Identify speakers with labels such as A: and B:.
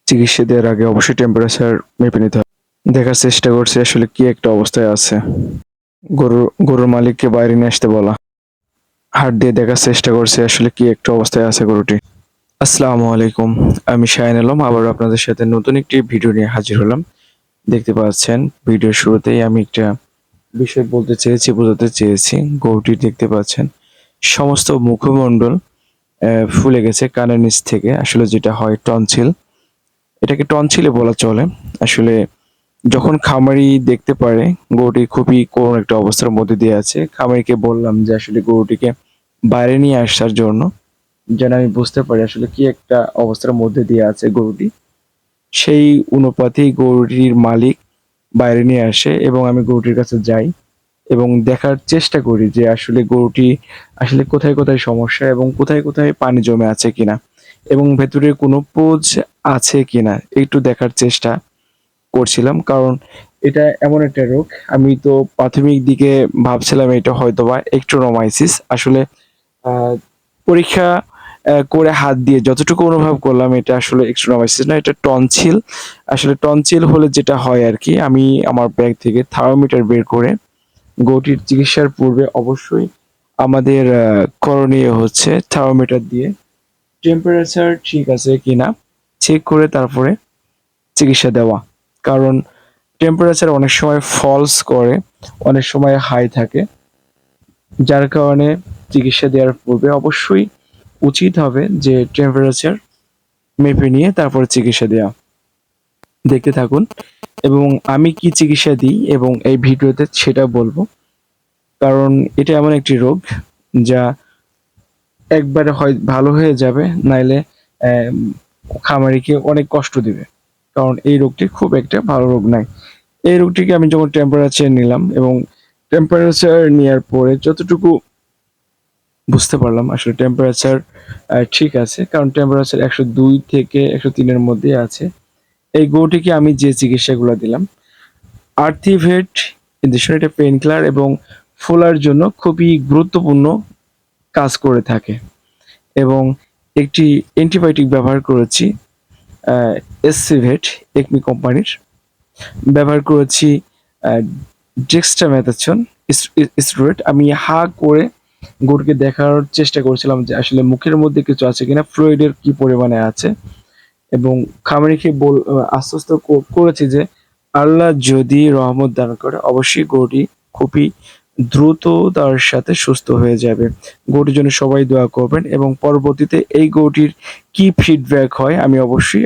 A: চিকিৎসা দেওয়ার আগে অবশ্যই টেম্পারেচার মেপে নিতে হবে। দেখার চেষ্টা করছি আসলে কি একটা অবস্থায় আছে। গরুর মালিককে বাইরে নিয়ে আসতে বলা। হাত দিয়ে দেখার চেষ্টা করছি আসলে কি একটা অবস্থায় আছে গরুটি। আসসালামু আলাইকুম। আমি শাহিন আলম আবারও আপনাদের সাথে নতুন একটি ভিডিও নিয়ে হাজির হলাম। দেখতে পাচ্ছেন ভিডিওর শুরুতেই আমি একটা বিষয় বলতে চেয়েছি, বোঝাতে চেয়েছি। গরুটি দেখতে পাচ্ছেন সমস্ত মুখমণ্ডল ফুলে গেছে কানের নিচ থেকে। আসলে যেটা হয় টনসিল। এটাকে টনসিলে বলা চলে। আসলে যখন খামারি দেখতে পারে গরুটি খুবই করুণ একটা অবস্থার মধ্যে দিয়ে আছে, খামারিকে বললাম যে আসলে গরুটিকে বাইরে নিয়ে আসার জন্য, যেন আমি বুঝতে পারি আসলে কি একটা অবস্থার মধ্যে দিয়ে আছে গরুটি। সেই অনুপাতেই গরুটির মালিক বাইরে নিয়ে আসে এবং আমি গরুটির কাছে যাই এবং দেখার চেষ্টা করি যে আসলে গরুটি আসলে কোথায় কোথায় সমস্যা এবং কোথায় কোথায় পানি জমে আছে কিনা এবং ভেতরে কোনো পুঁজ আছে কিনা একটু দেখার চেষ্টা করছিলাম। কারণ এটা এমন একটা রোগ, আমি তো প্রাথমিক দিকে ভাবছিলাম এটা হয়তোবা একটোনোমাইসিস। আসলে আহ, পরীক্ষা করে হাত দিয়ে যতটুকু অনুভব করলাম এটা আসলে একটোনোমাইসিস না, এটা টনসিল। আসলে টনসিল হলে যেটা হয় আর কি, আমি আমার ব্যাগ থেকে থার্মোমিটার বের করে গরুটির চিকিৎসার পূর্বে অবশ্যই আমাদের করণীয় হচ্ছে থার্মোমিটার দিয়ে টেম্পারেচার ঠিক আছে কিনা চেক করে তারপরে চিকিৎসা দেওয়া। কারণ টেম্পারেচার অনেক সময় ফলস করে, অনেক সময় হাই থাকে, যার কারণে চিকিৎসা দেওয়ার পূর্বে অবশ্যই উচিত হবে যে টেম্পারেচার মেপে নিয়ে তারপরে চিকিৎসা দেওয়া। দেখতে থাকুন এবং আমি কি চিকিৎসা দিই এবং এই ভিডিওতে সেটা বলবো। কারণ এটা এমন একটি রোগ যা একবারে হয় ভালো হয়ে যাবে, নাইলে আম খামারিকে অনেক কষ্ট দিবে। কারণ এই রোগটি খুব একটা ভালো রোগ নাই। এই রোগটিকে আমি যখন টেম্পারেচার নিলাম এবং টেম্পারেচার নেওয়ার পরে যতটুকু বুঝতে পারলাম আসলে টেম্পারেচার ঠিক আছে। কারণ টেম্পারেচার ১০২ থেকে ১০৩ এর মধ্যে আছে। এই গরুটিকে আমি যে চিকিৎসাগুলো দিলাম, আর্থিভেট ইনজেকশন এটা পেইন কিলার এবং ফোলার জন্য খুবই গুরুত্বপূর্ণ কাজ করে থাকে এবং একটি অ্যান্টিবায়োটিক ব্যবহার করেছি এসসিভেট একমি কোম্পানির। ব্যবহার করেছি ডেক্সট্রামেথাসোন স্টেরয়েড। আমি হা করে গরুকে দেখার চেষ্টা করছিলাম যে আসলে মুখের মধ্যে কিছু আছে কিনা, ফ্লুইডের কি পরিমাণে আছে এবং খামারিকে আশ্বস্ত করেছি যে আল্লাহ যদি রহমত দান করে অবশ্যই গরুটি খুবই দ্রুততার সাথে সুস্থ হয়ে যাবে। গরুটির জন্য সবাই দোয়া করবেন এবং পরবর্তীতে এই গরুটির কি ফিডব্যাক হয় আমি অবশ্যই